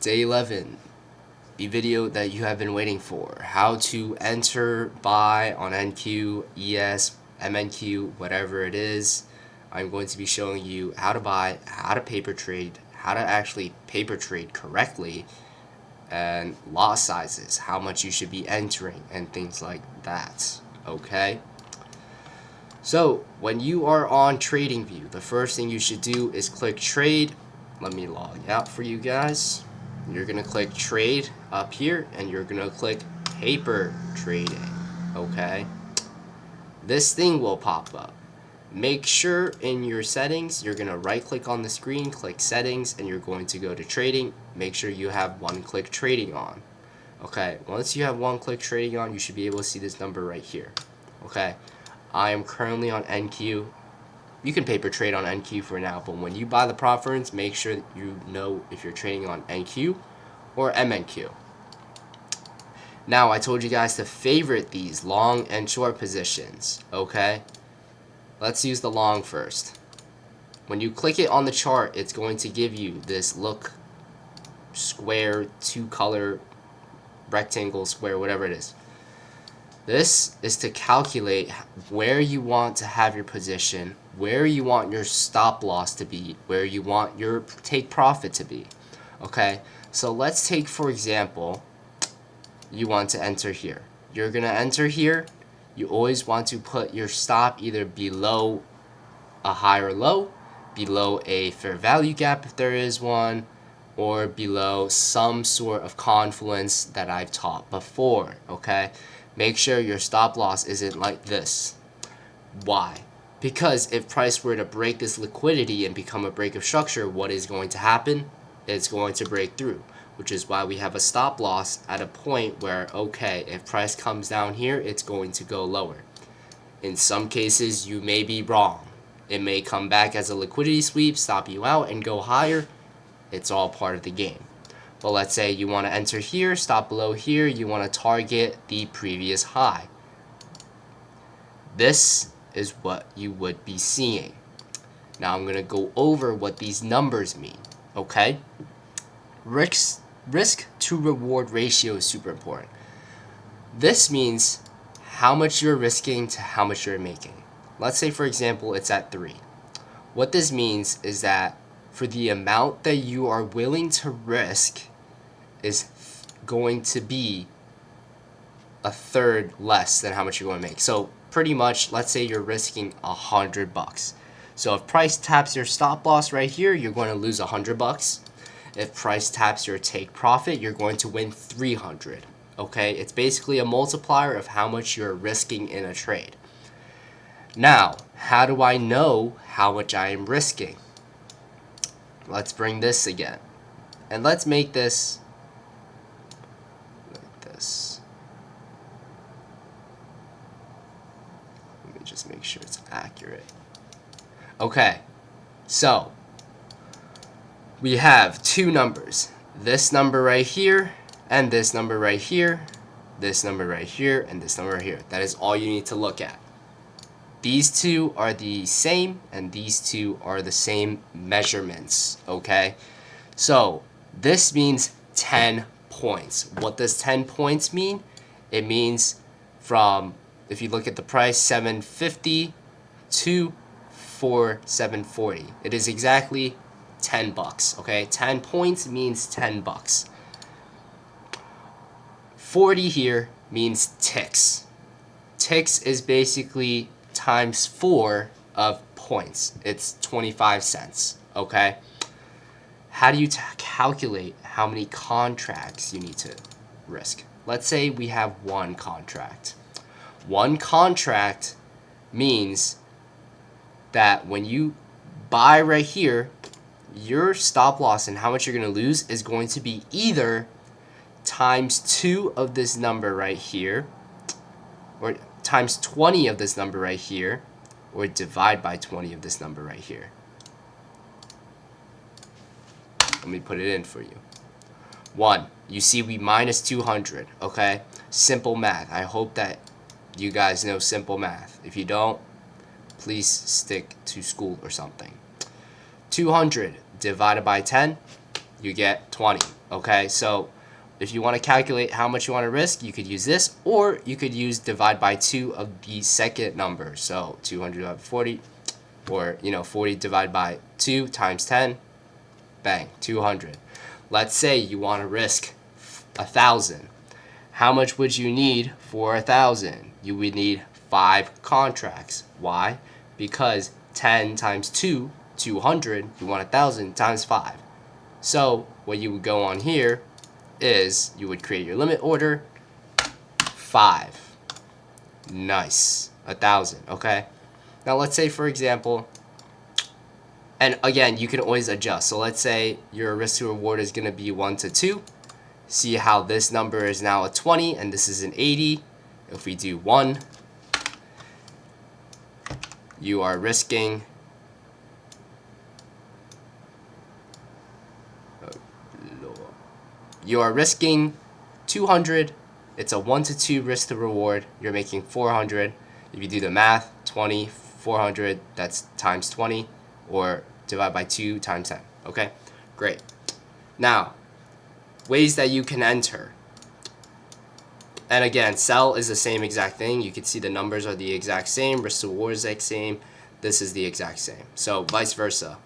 Day 11, the video that you have been waiting for. How to enter, buy on NQ, ES, MNQ, whatever it is. I'm going to be showing you how to buy, how to paper trade, how to actually paper trade correctly, and lot sizes, how much you should be entering, and things like that. Okay? So, when you are on TradingView, the first thing you should do is click trade. Let me log out for you guys. You're going to click trade up here and you're going to click paper trading. Okay? This thing will pop up. Make sure in your settings, you're going to right click on the screen, click settings, and you're going to go to trading. Make sure you have one-click trading on. Okay, once you have one-click trading on, you should be able to see this number right here. Okay, I am currently on NQ. You can paper trade on NQ for now, but when you buy the prop firms, make sure that you know if you're trading on NQ or MNQ. Now, I told you guys to favorite these long and short positions, okay? Let's use the long first. When you click it on the chart, it's going to give you this look square, two-color, rectangle, square, whatever it is. This is to calculate where you want to have your position, where you want your stop loss to be, where you want your take profit to be. Okay, so let's take, for example, you want to enter here. You're going to enter here. You always want to put your stop either below a high or low, below a fair value gap if there is one, or below some sort of confluence that I've taught before, okay? Make sure your stop loss isn't like this. Why? Because if price were to break this liquidity and become a break of structure, what is going to happen? It's going to break through, which is why we have a stop loss at a point where, okay, if price comes down here, it's going to go lower. In some cases, you may be wrong. It may come back as a liquidity sweep, stop you out, and go higher. It's all part of the game. But let's say you want to enter here, stop below here, you want to target the previous high. This is what you would be seeing. Now I'm going to go over what these numbers mean, okay? Risk to reward ratio is super important. This means how much you're risking to how much you're making. Let's say, for example, it's at 3. What this means is that for the amount that you are willing to risk is going to be a third less than how much you're going to make. So pretty much, let's say you're risking $100. So if price taps your stop loss right here, you're going to lose $100. If price taps your take profit, you're going to win 300. Okay, it's basically a multiplier of how much you're risking in a trade. Now, how do I know how much I am risking? Let's bring this again. And let's make this like this. Let me just make sure it's accurate. Okay, so we have two numbers. This number right here, and this number right here, this number right here, and this number right here. That is all you need to look at. These two are the same, and these two are the same measurements, okay? So this means 10 points. What does 10 points mean? It means from, if you look at the price, 750 to 740. It is exactly $10, okay? 10 points means $10. 40 here means ticks. Ticks is basically times 4 of points. It's 25 cents, okay? How do you calculate how many contracts you need to risk? Let's say we have one contract. One contract means that when you buy right here, your stop loss and how much you're going to lose is going to be either times 2 of this number right here, or times 20 of this number right here, or divide by 20 of this number right here. Let me put it in for you. 1, you see we minus 200, okay? Simple math. I hope that you guys know simple math. If you don't, please stick to school or something. 200 divided by 10, you get 20. Okay, so if you want to calculate how much you want to risk, you could use this, or you could use divide by 2 of the second number. So 200 divided by 40, or 40 divided by 2 times 10, bang, 200. Let's say you want to risk 1,000. How much would you need for 1,000? You would need 5 contracts. Why? Because 10 times 2, 200. You want 1,000 times 5. So what you would go on here is you would create your limit order, 5. Nice. 1,000. Okay. Now let's say, for example, and again, you can always adjust. So let's say your risk to reward is going to be 1 to 2. See how this number is now a 20 and this is an 80. If we do 1, you are risking you are risking 200. It's a 1 to 2 risk to reward. You're making 400. If you do the math, 20, 400, that's times 20, or divide by 2 times 10. Okay, great. Now, ways that you can enter. And again, sell is the same exact thing. You can see the numbers are the exact same. Risk to reward is the exact same. This is the exact same. So vice versa.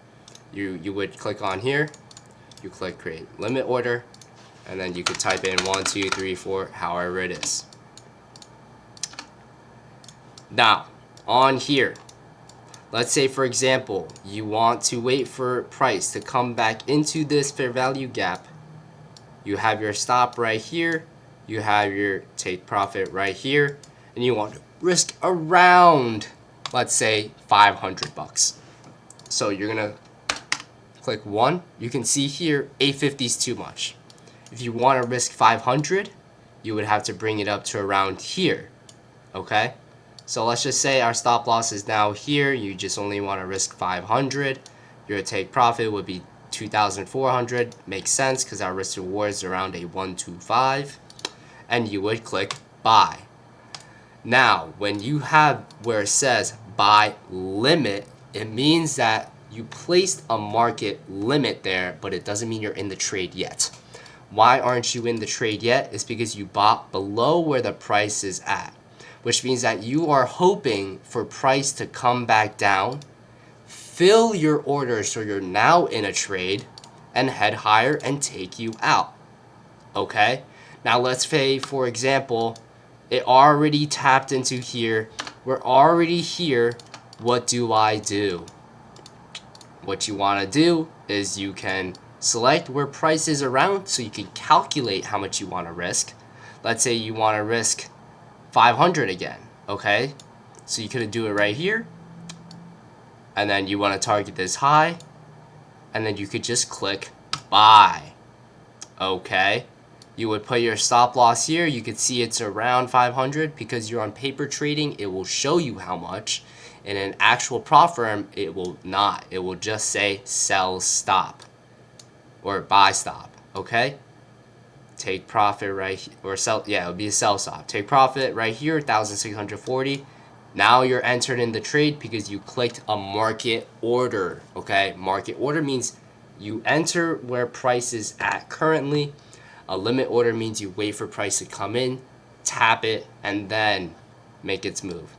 You would click on here. You click create limit order. And then you could type in 1, 2, 3, 4, however it is. Now, on here, let's say, for example, you want to wait for price to come back into this fair value gap. You have your stop right here. You have your take profit right here. And you want to risk around, let's say, 500 bucks. So you're going to click 1. You can see here, 850 is too much. If you want to risk 500, you would have to bring it up to around here. Okay? So let's just say our stop loss is now here. You just only want to risk 500. Your take profit would be 2,400. Makes sense because our risk to reward is around a 125. And you would click buy. Now, when you have where it says buy limit, it means that you placed a market limit there, but it doesn't mean you're in the trade yet. Why aren't you in the trade yet? It's because you bought below where the price is at, which means that you are hoping for price to come back down, fill your order so you're now in a trade, and head higher and take you out. Okay? Now let's say, for example, it already tapped into here. We're already here. What do? What you want to do is you can select where price is around so you can calculate how much you want to risk. Let's say you want to risk 500 again, okay? So you could do it right here. And then you want to target this high. And then you could just click buy. Okay? You would put your stop loss here. You could see it's around 500 because you're on paper trading. It will show you how much. In an actual prop firm, it will not. It will just say sell stop or buy stop. Okay? Take profit right here, or sell, yeah, it would be a sell stop. Take profit right here, 1,640. Now you're entered in the trade because you clicked a market order. Okay? Market order means you enter where price is at currently. A limit order means you wait for price to come in, tap it, and then make its move.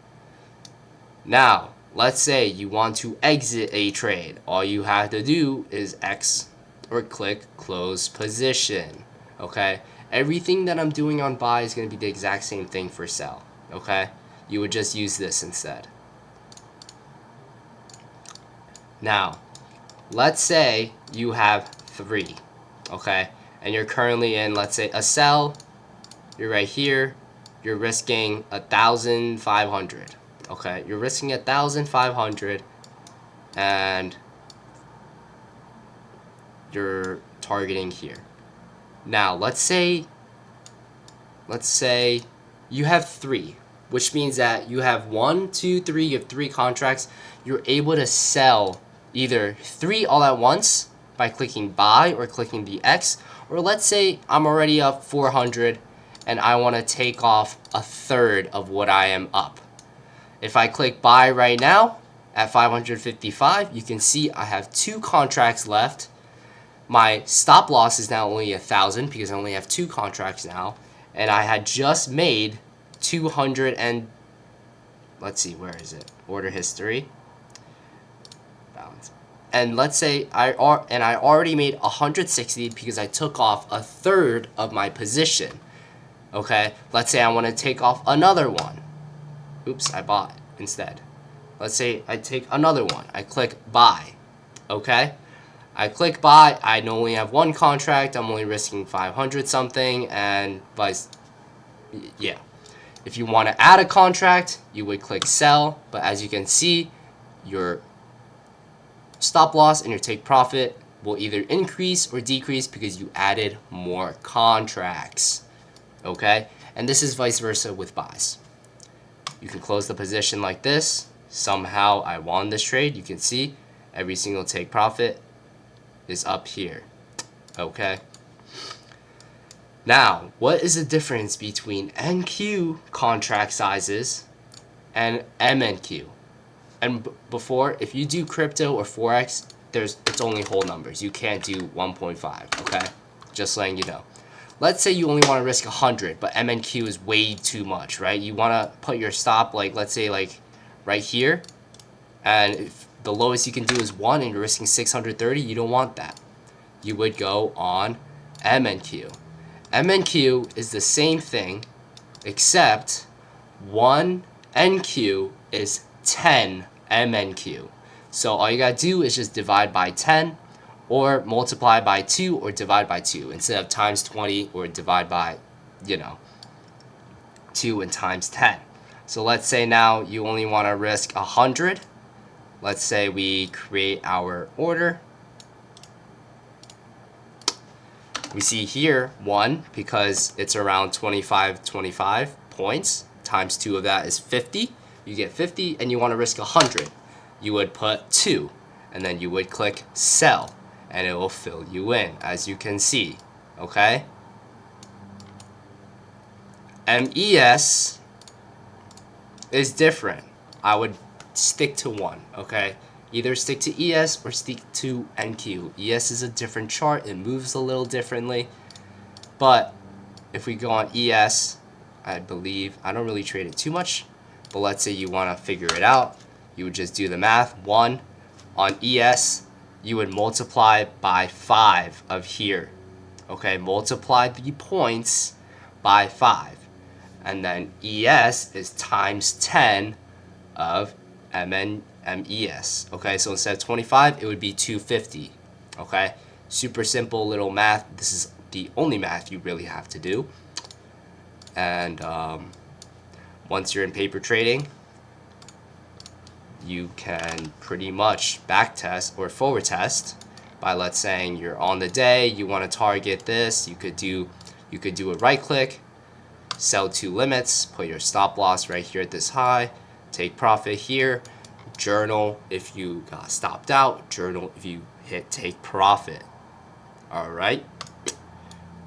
Now, let's say you want to exit a trade. All you have to do is X or click close position. Okay? Everything that I'm doing on buy is going to be the exact same thing for sell. Okay? You would just use this instead. Now, let's say you have 3. Okay? And you're currently in, let's say, a sell. You're right here. You're risking 1,500. Okay, you're risking 1,500, and you're targeting here. Now, let's say you have 3, which means that you have 1, 2, 3. You have 3 contracts. You're able to sell either 3 all at once by clicking buy or clicking the X. Or let's say I'm already up 400 and I want to take off a third of what I am up. If I click buy right now at 555, you can see I have 2 contracts left. my stop loss is now only 1,000 because I only have 2 contracts now, and I had just made 200 and let's see, where is it? Order history. Balance. And let's say I already made 160 because I took off a third of my position. Okay, let's say I want to take off another one. Oops, I bought instead. Let's say I take another one. I click buy. Okay, I click buy. I only have 1 contract. I'm only risking 500 something, and yeah. If you want to add a contract, you would click sell, but as you can see, your stop loss and your take profit will either increase or decrease because you added more contracts. Okay, and this is vice versa with buys. You can close the position like this. Somehow I won this trade. You can see every single take profit is up here. Okay, now what is the difference between NQ contract sizes and MNQ? And before, if you do crypto or forex, it's only whole numbers. You can't do 1.5. Okay, just letting you know. Let's say you only want to risk 100, but MNQ is way too much, right? You want to put your stop, like, let's say, like, right here. And if the lowest you can do is 1 and you're risking 630, you don't want that. You would go on MNQ. MNQ is the same thing, except 1 NQ is 10 MNQ. So all you gotta do is just divide by 10, or multiply by 2, or divide by 2 instead of times 20, or divide by 2 and times 10. So let's say now you only want to risk 100. Let's say we create our order. We see here 1 because it's around 25 points, times 2 of that is 50. You get 50 and you want to risk 100. You would put 2 and then you would click sell and it will fill you in, as you can see. Okay, MES is different. I would stick to one. Okay, either stick to ES or stick to NQ. ES is a different chart, it moves a little differently, but if we go on ES, I believe, I don't really trade it too much, but let's say you want to figure it out, you would just do the math. 1 on ES, you would multiply by 5 of here. Okay, multiply the points by 5. And then ES is times 10 of MES. Okay, so instead of 25, it would be 250. Okay, super simple little math. This is the only math you really have to do. And once you're in paper trading, you can pretty much back test or forward test by, let's saying you're on the day, you want to target this, you could do a right click, sell 2 limits, put your stop loss right here at this high, take profit here, journal if you got stopped out, journal if you hit take profit. Alright,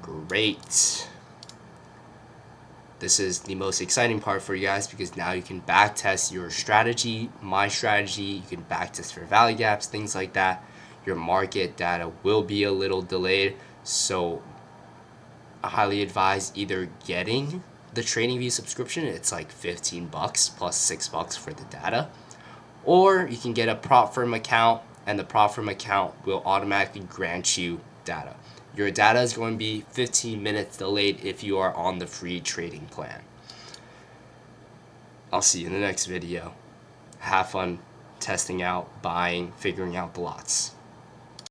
great. This is the most exciting part for you guys because now you can back test your strategy, my strategy, you can back test for value gaps, things like that. Your market data will be a little delayed, so I highly advise either getting the TradingView subscription, it's like $15 plus $6 for the data, or you can get a prop firm account, and the prop firm account will automatically grant you data. Your data is going to be 15 minutes delayed if you are on the free trading plan. I'll see you in the next video. Have fun testing out, buying, figuring out the lots.